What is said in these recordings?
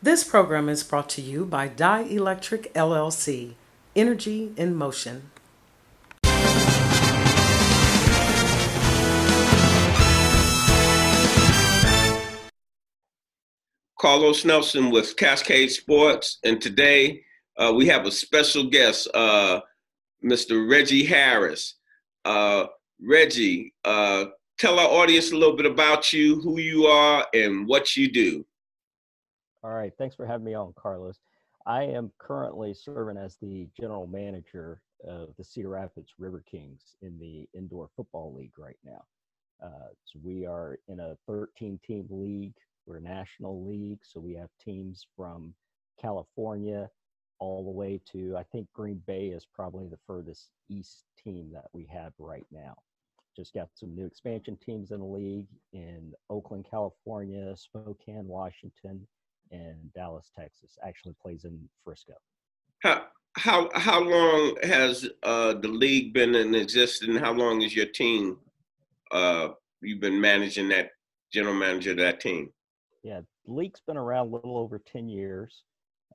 This program is brought to you by Dielectric LLC, Energy in Motion. Carlos Nelson with Cascade Sports, and today we have a special guest, Mr. Reggie Harris. Reggie, tell our audience a little bit about you, who you are, and what you do. All right, thanks for having me on, Carlos. I am currently serving as the general manager of the Cedar Rapids River Kings in the Indoor Football League right now. So we are in a 13-team league. We're a national league, so we have teams from California all the way to, I think Green Bay is probably the furthest east team that we have right now. Just got some new expansion teams in the league in Oakland, California, Spokane, Washington, and Dallas, Texas. Actually plays in Frisco. How long has the league been in existence? How long is your team? You've been managing that, general manager of that team. Yeah, the league's been around a little over 10 years.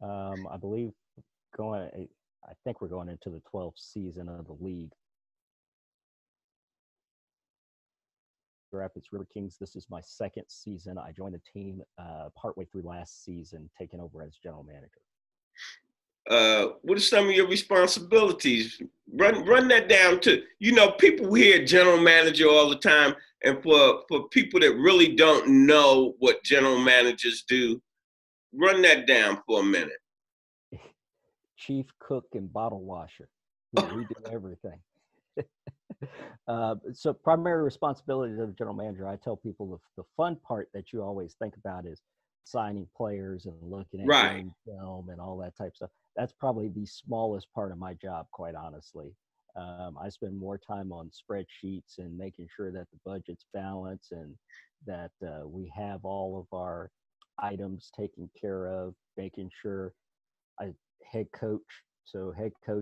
I believe I think we're going into the 12th season of the league. Rapids River Kings. This is my second season. I joined the team partway through last season, taking over as general manager. What are some of your responsibilities? Run that down to, people hear general manager all the time, and for people that really don't know what general managers do, run that down for a minute. Chief cook and bottle washer. We do everything. So primary responsibilities of the general manager, I tell people the fun part that you always think about is signing players and looking at game film and all that type of stuff. That's probably the smallest part of my job, quite honestly. I spend more time on spreadsheets and making sure that the budget's balanced and that we have all of our items taken care of, making sure head coach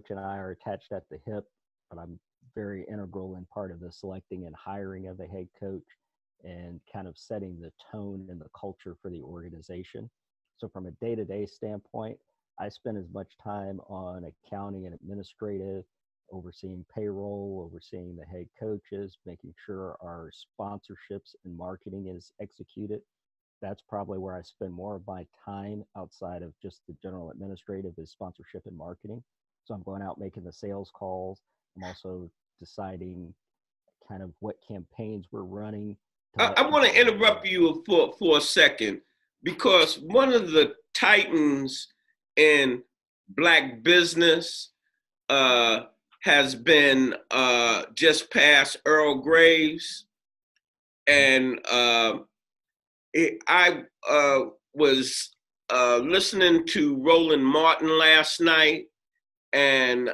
and I are attached at the hip, but I'm very integral in part of the selecting and hiring of the head coach and kind of setting the tone and the culture for the organization. So from a day-to-day standpoint, I spend as much time on accounting and administrative, overseeing payroll, overseeing the head coaches, making sure our sponsorships and marketing is executed. That's probably where I spend more of my time outside of just the general administrative is sponsorship and marketing. So I'm going out making the sales calls. I'm also deciding kind of what campaigns we're running. I want to interrupt you for a second, because one of the titans in Black business has been just past Earl Graves. And I was listening to Roland Martin last night, and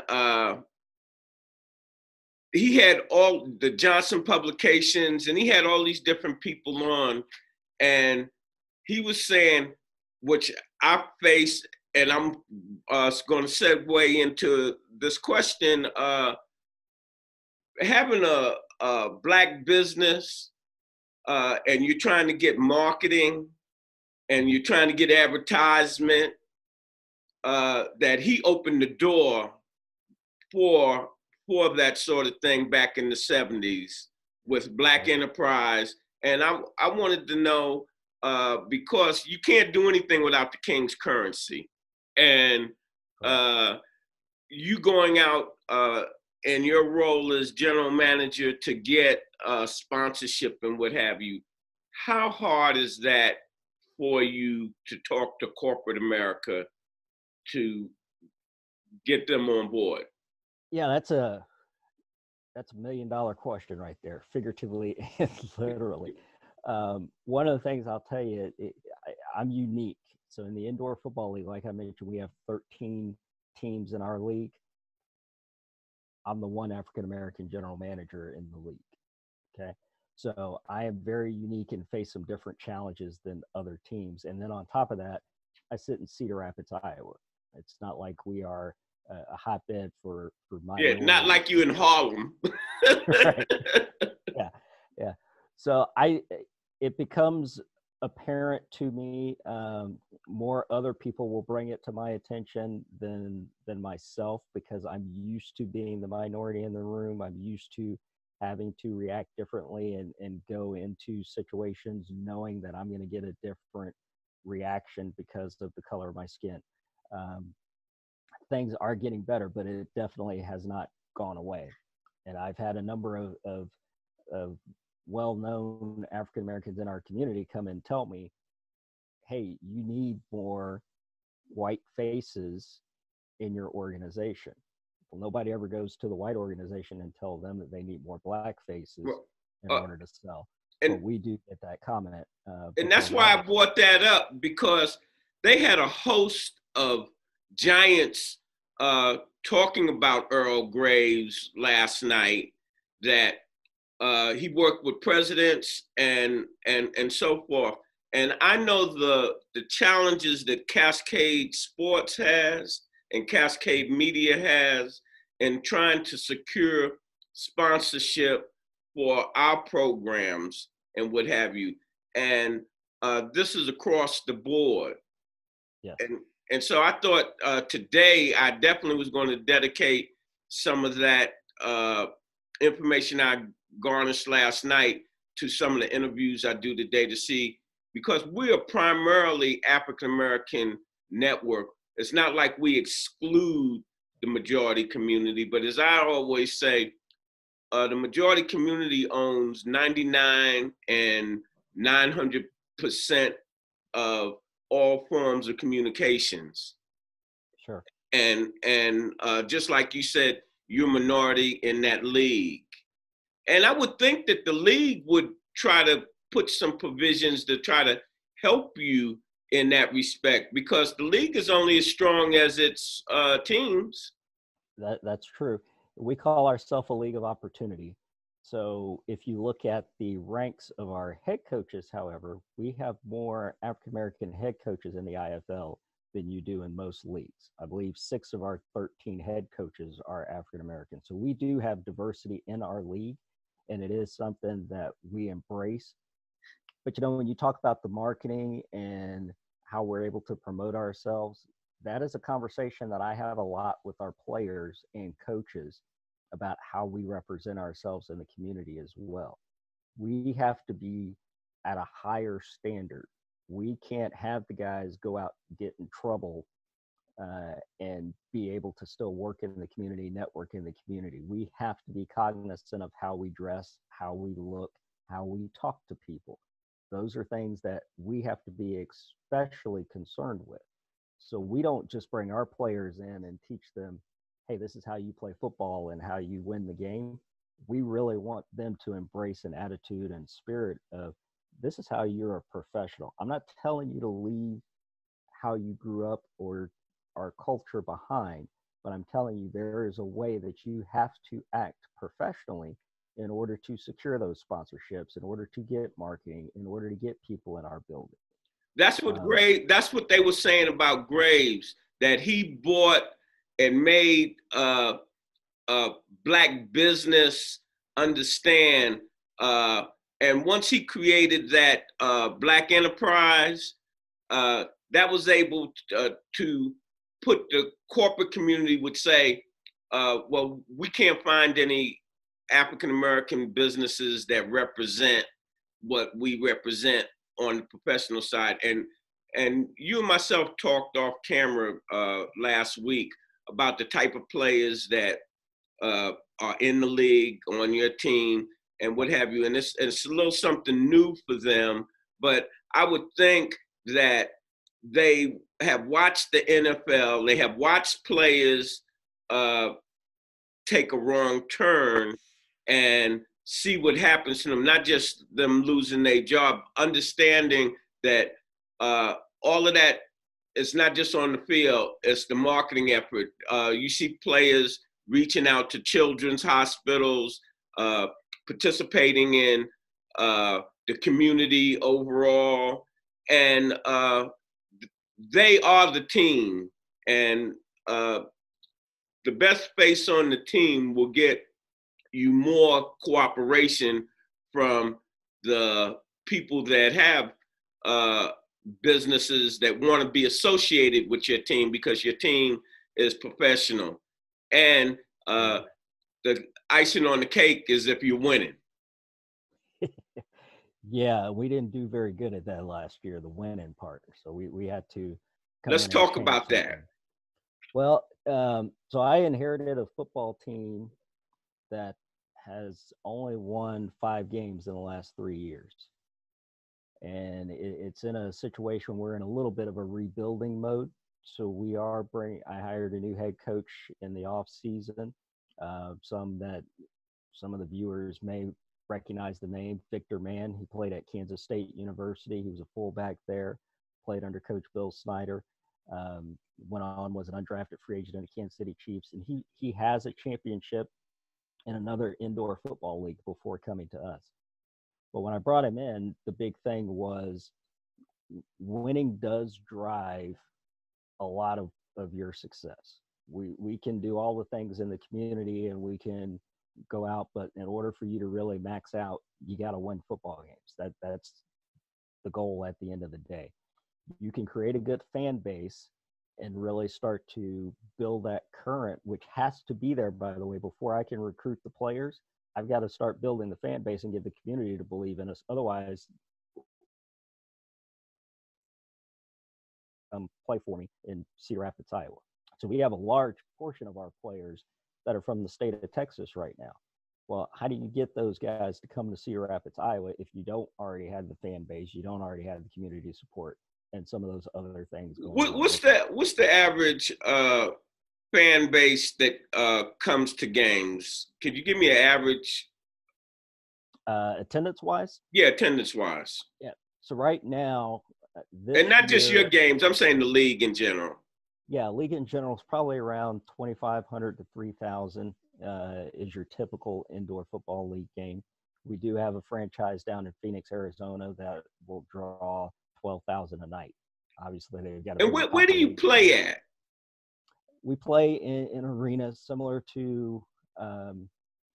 he had all the Johnson publications, and he had all these different people on, and he was saying, which I face, and I'm going to segue into this question, having a Black business and you're trying to get marketing and you're trying to get advertisement, that he opened the door for that sort of thing back in the 70s with Black enterprise. And I wanted to know, because you can't do anything without the King's currency. And you going out in your role as general manager to get sponsorship and what have you, how hard is that for you to talk to corporate America to get them on board? Yeah, that's a $1 million question right there, figuratively and literally. One of the things I'll tell you, I'm unique. So in the Indoor Football League, like I mentioned, we have 13 teams in our league. I'm the one African-American general manager in the league, okay? So I am very unique and face some different challenges than other teams. And then on top of that, I sit in Cedar Rapids, Iowa. It's not like we are a hotbed for minorities. Yeah, not like you in Harlem. Right. Yeah. So it becomes apparent to me. More other people will bring it to my attention than myself, because I'm used to being the minority in the room. I'm used to having to react differently and go into situations knowing that I'm going to get a different reaction because of the color of my skin. Things are getting better, but it definitely has not gone away. And I've had a number of well-known African Americans in our community come and tell me, hey, you need more white faces in your organization. Well, nobody ever goes to the white organization and tell them that they need more black faces in order to sell. But we do get that comment. And that's why I brought that up, because they had a host of giants talking about Earl Graves last night, that he worked with presidents and so forth. And I know the challenges that Cascade Sports has and Cascade Media has in trying to secure sponsorship for our programs and what have you. And this is across the board. Yes. And so I thought today I definitely was going to dedicate some of that information I garnished last night to some of the interviews I do today, to see, because we are primarily African-American network. It's not like we exclude the majority community, but as I always say, the majority community owns 99 and 900% of all forms of communications. Sure. And just like you said, you're a minority in that league. And I would think that the league would try to put some provisions to try to help you in that respect, because the league is only as strong as its teams. That's true. We call ourselves a league of opportunity. So if you look at the ranks of our head coaches, however, we have more African-American head coaches in the IFL than you do in most leagues. I believe 6 of our 13 head coaches are African-American. So we do have diversity in our league, and it is something that we embrace. But, you know, when you talk about the marketing and how we're able to promote ourselves, that is a conversation that I have a lot with our players and coaches about how we represent ourselves in the community as well. We have to be at a higher standard. We can't have the guys go out and get in trouble and be able to still work in the community, network in the community. We have to be cognizant of how we dress, how we look, how we talk to people. Those are things that we have to be especially concerned with. So we don't just bring our players in and teach them, hey, this is how you play football and how you win the game. We really want them to embrace an attitude and spirit of, this is how you're a professional. I'm not telling you to leave how you grew up or our culture behind, but I'm telling you there is a way that you have to act professionally in order to secure those sponsorships, in order to get marketing, in order to get people in our building. That's what they were saying about Graves, that he bought and made Black business understand. And once he created that Black enterprise, that was able to put the corporate community would say, well, we can't find any African-American businesses that represent what we represent on the professional side. And you and myself talked off camera last week about the type of players that are in the league, on your team, and what have you. And it's a little something new for them, but I would think that they have watched the NFL, they have watched players take a wrong turn and see what happens to them, not just them losing their job, understanding that all of that is not just on the field, it's the marketing effort. You see players reaching out to children's hospitals, participating in the community overall, and they are the team. And the best face on the team will get you more cooperation from the people that have businesses that want to be associated with your team because your team is professional. And the icing on the cake is if you're winning. Yeah, we didn't do very good at that last year, the winning part. So we had to come Let's in talk and about change that. something. Well, so I inherited a football team that has only won 5 games in the last 3 years. And it's in a situation we're in a little bit of a rebuilding mode. So I hired a new head coach in the off season. Some of the viewers may recognize the name, Victor Mann. He played at Kansas State University. He was a fullback there, played under Coach Bill Snyder. Went on, was an undrafted free agent in the Kansas City Chiefs. And he has a championship in another indoor football league before coming to us. But when I brought him in, the big thing was winning does drive a lot of your success. We can do all the things in the community and we can go out, but in order for you to really max out, you got to win football games. That's the goal at the end of the day. You can create a good fan base and really start to build that current, which has to be there, by the way, before I can recruit the players. I've got to start building the fan base and get the community to believe in us. Otherwise, play for me in Cedar Rapids, Iowa. So we have a large portion of our players that are from the state of Texas right now. Well, how do you get those guys to come to Cedar Rapids, Iowa, if you don't already have the fan base, you don't already have the community support, and some of those other things going on? What's the average fan base that comes to games? Could you give me an average? Attendance-wise? Yeah, attendance-wise. Yeah. So right now, and not just your games, I'm saying the league in general. Yeah, league in general is probably around 2,500 to 3,000 is your typical indoor football league game. We do have a franchise down in Phoenix, Arizona that will draw 12,000 a night. Obviously, they've got. And where do you play at? We play in arenas similar to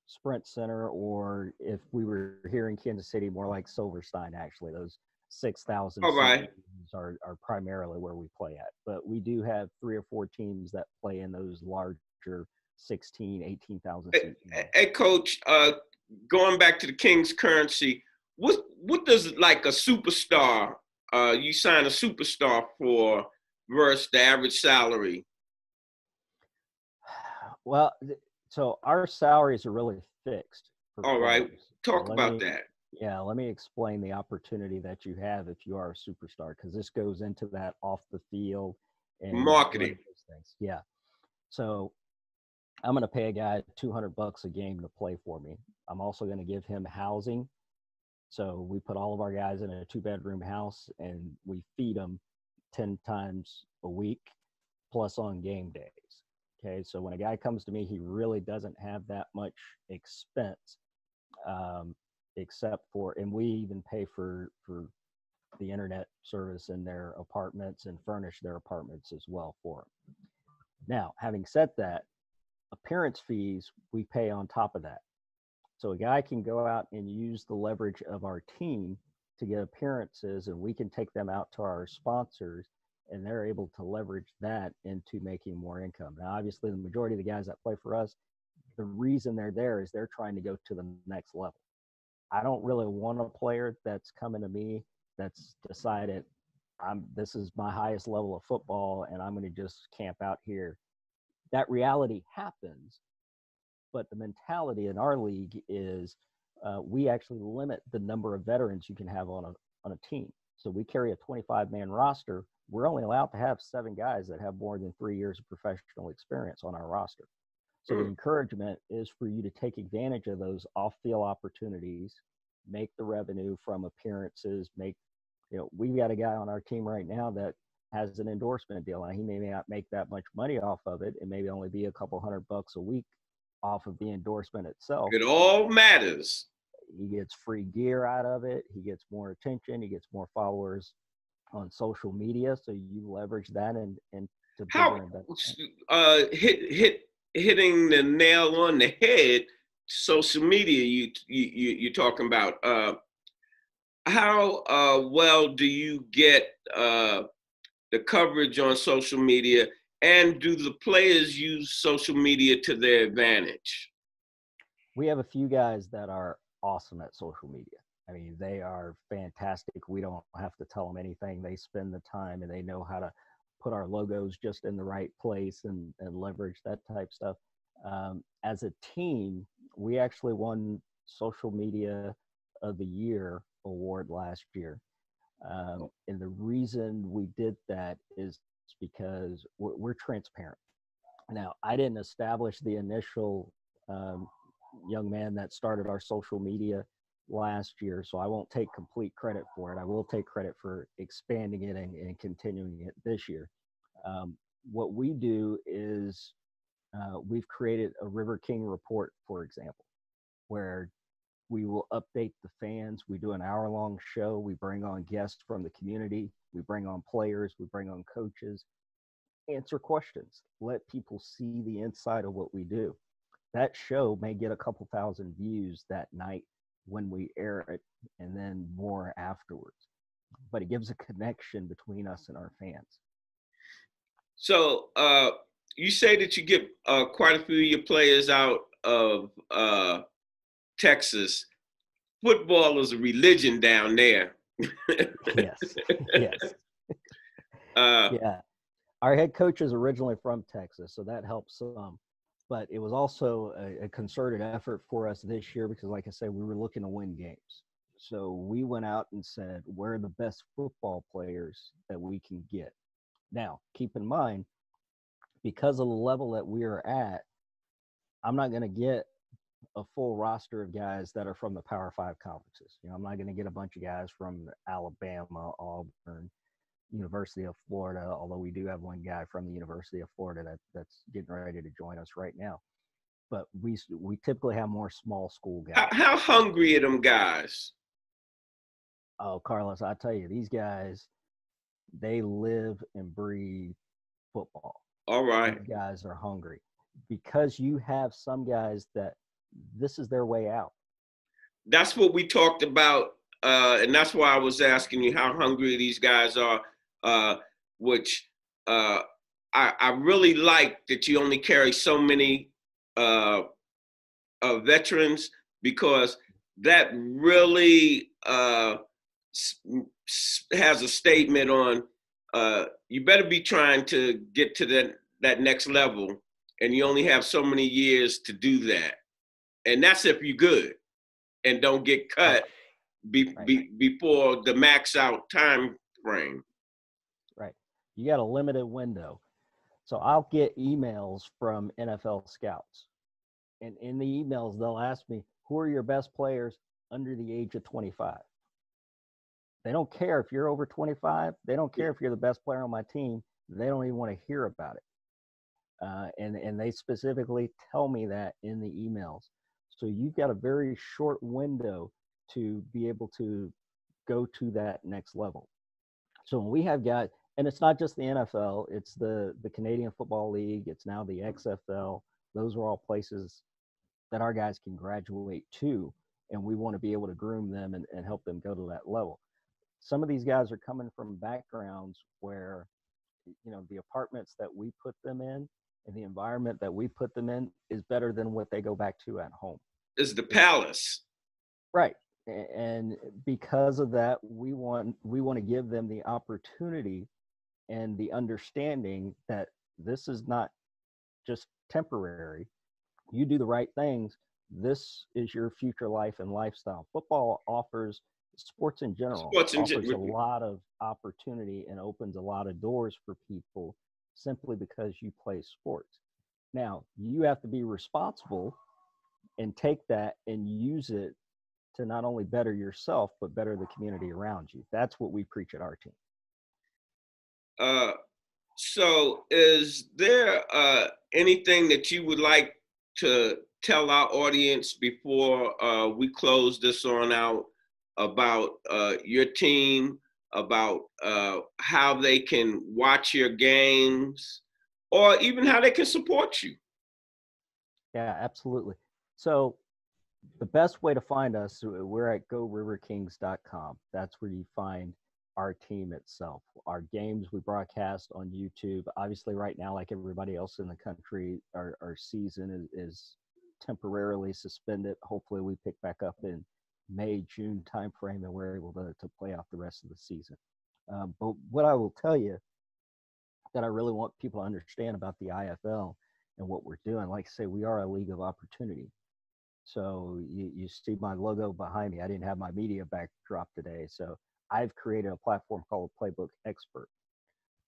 Sprint Center, or if we were here in Kansas City, more like Silverstein. Actually, those 6,000 right. are primarily where we play at. But we do have 3 or 4 teams that play in those larger 16, 18,000 seat. Hey, Coach, going back to the King's currency, what does like a superstar, you sign a superstar for versus the average salary? Well, so our salaries are really fixed. All right. Talk about that. Yeah, let me explain the opportunity that you have if you are a superstar, because this goes into that off the field and marketing things. Yeah. So I'm going to pay a guy $200 a game to play for me. I'm also going to give him housing. So we put all of our guys in a 2-bedroom house and we feed them 10 times a week plus on game days. Okay. So when a guy comes to me, he really doesn't have that much expense. Except for, and we even pay for the internet service in their apartments and furnish their apartments as well for them. Now, having said that, appearance fees we pay on top of that. So a guy can go out and use the leverage of our team to get appearances, and we can take them out to our sponsors, and they're able to leverage that into making more income. Now, obviously, the majority of the guys that play for us, the reason they're there is they're trying to go to the next level. I don't really want a player that's coming to me that's decided this is my highest level of football and I'm going to just camp out here. That reality happens, but the mentality in our league is we actually limit the number of veterans you can have on a team. So we carry a 25-man roster. We're only allowed to have 7 guys that have more than 3 years of professional experience on our roster. So the encouragement is for you to take advantage of those off-field opportunities, make the revenue from appearances, we've got a guy on our team right now that has an endorsement deal, and he may not make that much money off of it. It may only be a couple $100 a week off of the endorsement itself. It all matters. He gets free gear out of it. He gets more attention. He gets more followers on social media. So you leverage that and to hitting the nail on the head. Social media you're talking about. how well do you get the coverage on social media, and do the players use social media to their advantage? We have a few guys that are awesome at social media. I mean, they are fantastic. We don't have to tell them anything. They spend the time and they know how to put our logos just in the right place and leverage that type stuff. As a team, we actually won Social Media of the Year award last year. And the reason we did that is because we're transparent. Now, I didn't establish the initial young man that started our social media last year, so I won't take complete credit for it. I will take credit for expanding it and continuing it this year. What we do is we've created a River King report, for example, where we will update the fans. We do an hour-long show. We bring on guests from the community. We bring on players. We bring on coaches. Answer questions. Let people see the inside of what we do. That show may get a couple thousand views that night when we air it, and then more afterwards. But it gives a connection between us and our fans. So you say that you get quite a few of your players out of Texas. Football is a religion down there. Yes. Yeah. Our head coach is originally from Texas, so that helps some. But it was also a concerted effort for us this year because, like I said, we were looking to win games. So we went out and said, where are the best football players that we can get? Now, keep in mind, because of the level that we are at, I'm not going to get a full roster of guys that are from the Power 5 conferences. I'm not going to get a bunch of guys from Alabama, Auburn, University of Florida, although we do have one guy from the University of Florida that's getting ready to join us right now. But we typically have more small school guys. How hungry are them guys? Oh, Carlos, I tell you, these guys, they live and breathe football. All right. These guys are hungry because you have some guys that this is their way out. That's what we talked about, and that's why I was asking you how hungry these guys are, which I really like that you only carry so many veterans, because that really has a statement on you better be trying to get to that next level, and you only have so many years to do that. And that's if you're good and don't get cut before the max out time frame. Right. You got a limited window. So I'll get emails from NFL scouts. And in the emails, they'll ask me, who are your best players under the age of 25? They don't care if you're over 25. They don't care if you're the best player on my team. They don't even want to hear about it. And they specifically tell me that in the emails. So you've got a very short window to be able to go to that next level. So when we have guys, and it's not just the NFL, it's the Canadian Football League, it's now the XFL. Those are all places that our guys can graduate to, and we want to be able to groom them and help them go to that level. Some of these guys are coming from backgrounds where, the apartments that we put them in and the environment that we put them in is better than what they go back to at home. It's the palace. Right. And because of that, we want to give them the opportunity and the understanding that this is not just temporary. You do the right things. This is your future life and lifestyle. Football offers, sports in general, offers a lot of opportunity and opens a lot of doors for people simply because you play sports. Now, you have to be responsible and take that and use it to not only better yourself, but better the community around you. That's what we preach at our team. So is there anything that you would like to tell our audience before we close this on out about your team, about how they can watch your games, or even how they can support you? Yeah, absolutely. So The best way to find us, we're at goriverkings.com. That's where you find our team itself. Our games we broadcast on YouTube. Obviously, right now, like everybody else in the country, our season is temporarily suspended. Hopefully, we pick back up in May, June timeframe, and we're able to play out the rest of the season. But what I will tell you that I really want people to understand about the IFL and what we're doing, like I say, we are a league of opportunity. So you see my logo behind me. I didn't have my media backdrop today. So I've created a platform called Playbook Expert,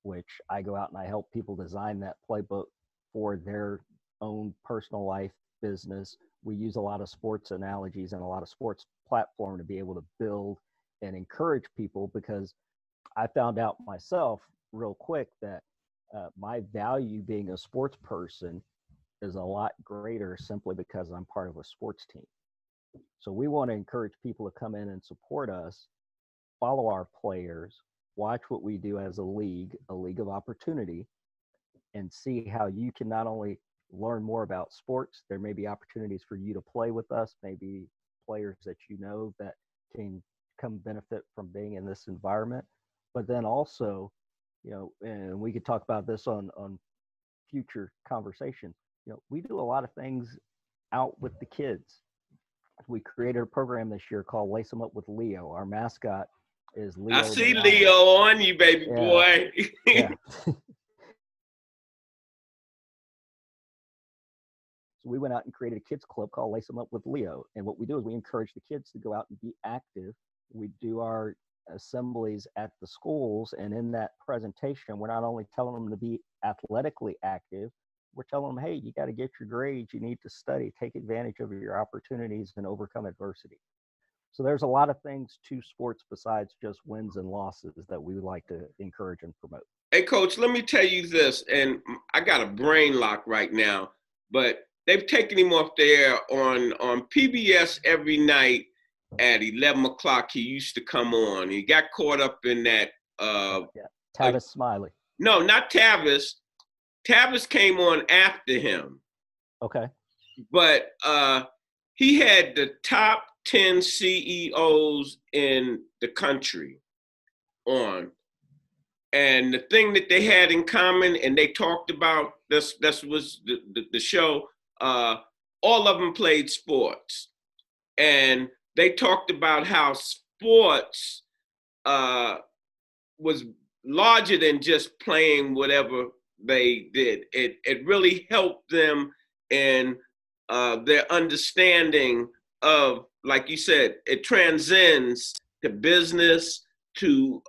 which I go out and I help people design that playbook for their own personal life, business. We use a lot of sports analogies and a lot of sports platform to be able to build and encourage people, because I found out myself real quick that my value being a sports person is a lot greater simply because I'm part of a sports team. So we want to encourage people to come in and support us, follow our players, watch what we do as a league of opportunity, and see how you can not only learn more about sports, there may be opportunities for you to play with us, maybe players that you know that can come benefit from being in this environment. But then also, you know, and we could talk about this on future conversations, you know, we do a lot of things out with the kids. We created a program this year called Lace 'em Up with Leo. Our mascot is Leo. I see Leo on you, baby boy. Yeah. So we went out and created a kids club called Lace 'em Up with Leo. And what we do is we encourage the kids to go out and be active. We do our assemblies at the schools, and in that presentation, we're not only telling them to be athletically active, we're telling them, hey, you got to get your grades, you need to study, take advantage of your opportunities, and overcome adversity. So there's a lot of things to sports besides just wins and losses that we would like to encourage and promote. Hey, Coach, let me tell you this, and I got a brain lock right now, but they've taken him off the air on PBS every night at 11 o'clock. He used to come on. He got caught up in that. Tavis Smiley. No, not Tavis. Tavis came on after him. Okay. But he had the top 10 CEOs in the country on. And the thing that they had in common, and they talked about, this was the show, all of them played sports. And they talked about how sports was larger than just playing whatever they did. It really helped them in their understanding of, like you said, it transcends to business, to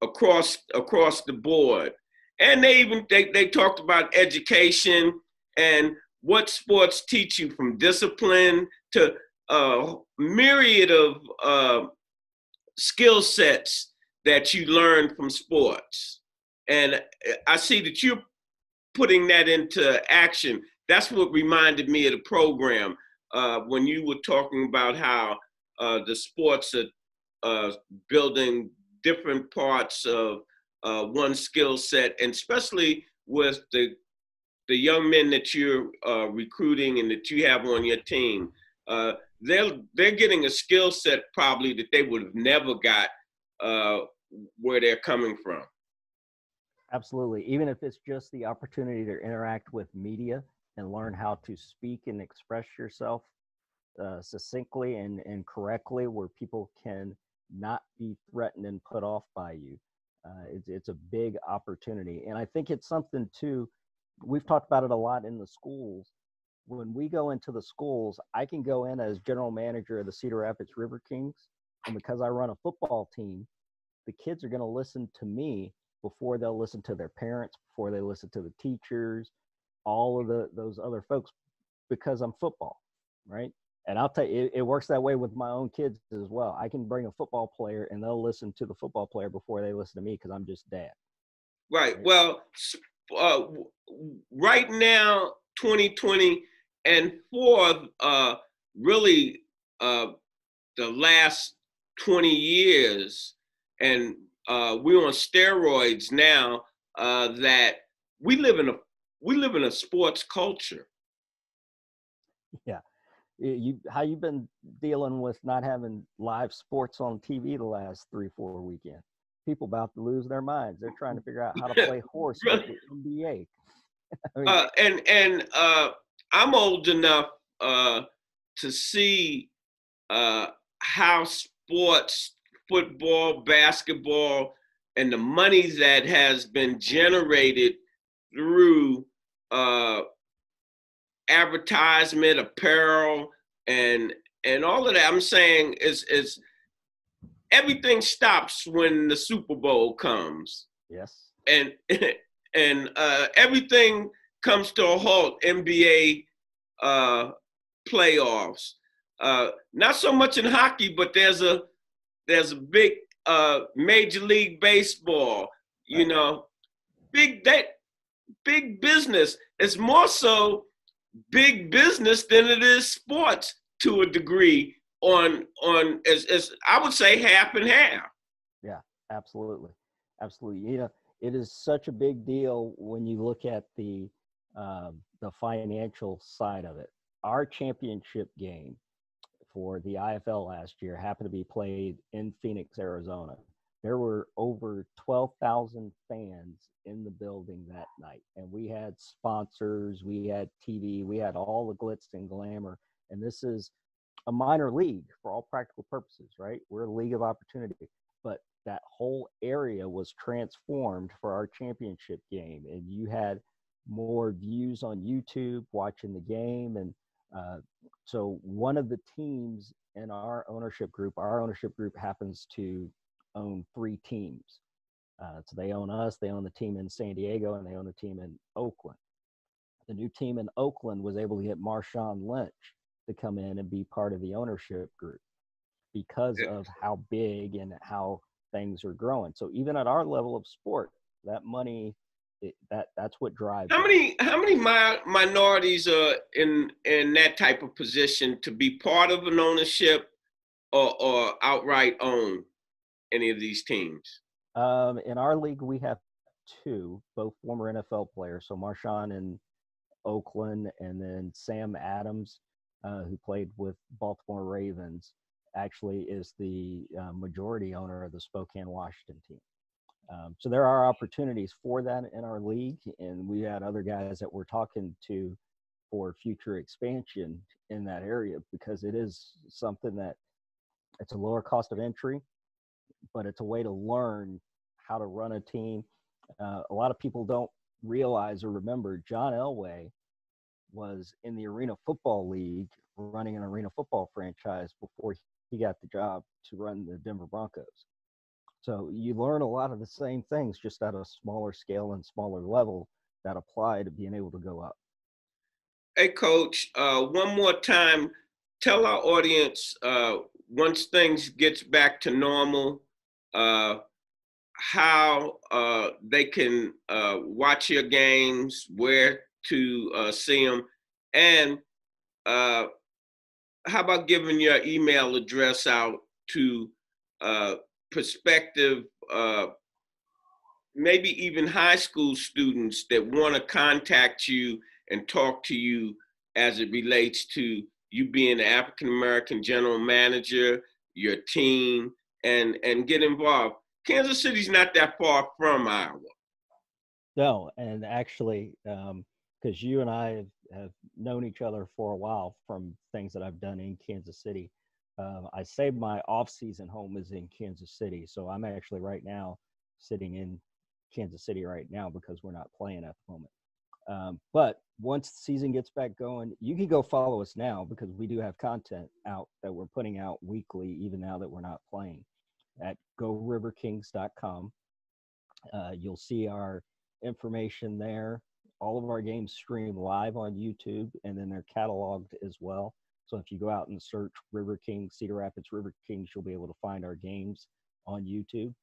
across the board. And they talked about education and what sports teach you, from discipline to myriad of skill sets that you learn from sports. And I see that you're putting that into action. That's what reminded me of the program when you were talking about how the sports are building different parts of one skill set, and especially with the young men that you're recruiting and that you have on your team. They're getting a skill set probably that they would have never got where they're coming from. Absolutely. Even if it's just the opportunity to interact with media and learn how to speak and express yourself succinctly and correctly, where people can not be threatened and put off by you. It's a big opportunity. And I think it's something too, we've talked about it a lot in the schools. When we go into the schools, I can go in as general manager of the Cedar Rapids River Kings. And because I run a football team, the kids are going to listen to me before they'll listen to their parents, before they listen to the teachers, all of those other folks, because I'm football, right? And I'll tell you, it works that way with my own kids as well. I can bring a football player and they'll listen to the football player before they listen to me because I'm just dad. Right. Well, right now, 2020, and for really the last 20 years, and we're on steroids now, that we live in a sports culture. Yeah. How you been dealing with not having live sports on TV the last 3-4 weekends? People about to lose their minds. They're trying to figure out how to play horse with the NBA. I mean, I'm old enough to see how sports, football, basketball, and the money that has been generated through advertisement, apparel, and all of that. I'm saying is everything stops when the Super Bowl comes. Yes. And everything comes to a halt. NBA playoffs. Not so much in hockey, but there's a big Major League Baseball. You Right. know, big business. It's more so big business than it is sports to a degree. On as I would say, half and half. Yeah, absolutely. It is such a big deal when you look at the financial side of it. Our championship game for the IFL last year happened to be played in Phoenix, Arizona. There were over 12,000 fans in the building that night, and we had sponsors, we had TV, we had all the glitz and glamour, and this is a minor league for all practical purposes, right? We're a league of opportunity, but that whole area was transformed for our championship game, and you had more views on YouTube watching the game. And so one of the teams in our ownership group happens to own 3 teams. So they own us, they own the team in San Diego, and they own the team in Oakland. The new team in Oakland was able to get Marshawn Lynch to come in and be part of the ownership group because of how big and how things are growing. So even at our level of sport, that money, that's what drives. How many minorities are in that type of position to be part of an ownership or outright own any of these teams? In our league, we have 2, both former NFL players. So Marshawn in Oakland, and then Sam Adams, who played with Baltimore Ravens, actually is the majority owner of the Spokane, Washington team. So there are opportunities for that in our league, and we had other guys that we're talking to for future expansion in that area, because it is something that it's a lower cost of entry, but it's a way to learn how to run a team. A lot of people don't realize or remember John Elway was in the Arena Football League running an arena football franchise before he got the job to run the Denver Broncos. So you learn a lot of the same things, just at a smaller scale and smaller level, that apply to being able to go up. Hey, Coach, one more time, tell our audience, once things gets back to normal, how they can watch your games, where to see them, and how about giving your email address out to prospective, maybe even high school students that want to contact you and talk to you as it relates to you being an African-American general manager, your team, and get involved. Kansas City's not that far from Iowa. No, and actually, because you and I have known each other for a while from things that I've done in Kansas City, I say my off-season home is in Kansas City. So I'm actually right now sitting in Kansas City right now because we're not playing at the moment. But once the season gets back going, you can go follow us now, because we do have content out that we're putting out weekly, even now that we're not playing, at goriverkings.com. You'll see our information there. All of our games stream live on YouTube, and then they're cataloged as well. So if you go out and search River Kings, Cedar Rapids River Kings, you'll be able to find our games on YouTube.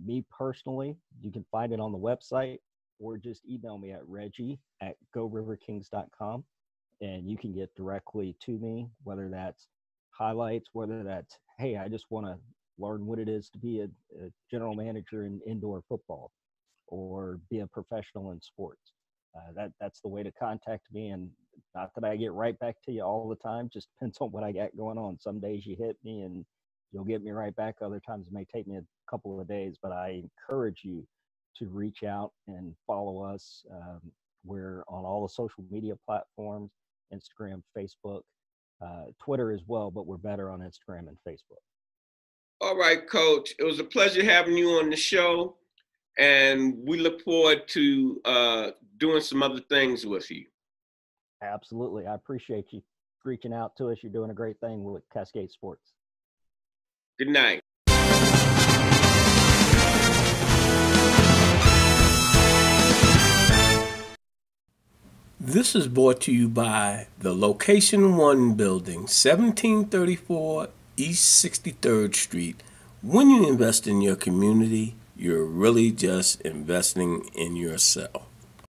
Me personally, you can find it on the website, or just email me at reggie@goriverkings.com, and you can get directly to me, whether that's highlights, whether that's, hey, I just want to learn what it is to be a general manager in indoor football, or be a professional in sports. That's the way to contact me. And not that I get right back to you all the time, just depends on what I got going on. Some days you hit me and you'll get me right back. Other times it may take me a couple of days, but I encourage you to reach out and follow us. We're on all the social media platforms, Instagram, Facebook, Twitter as well, but we're better on Instagram and Facebook. All right, Coach. It was a pleasure having you on the show, and we look forward to doing some other things with you. Absolutely. I appreciate you reaching out to us. You're doing a great thing with Cascade Sports. Good night. This is brought to you by the Location 1 Building, 1734 East 63rd Street. When you invest in your community, you're really just investing in yourself.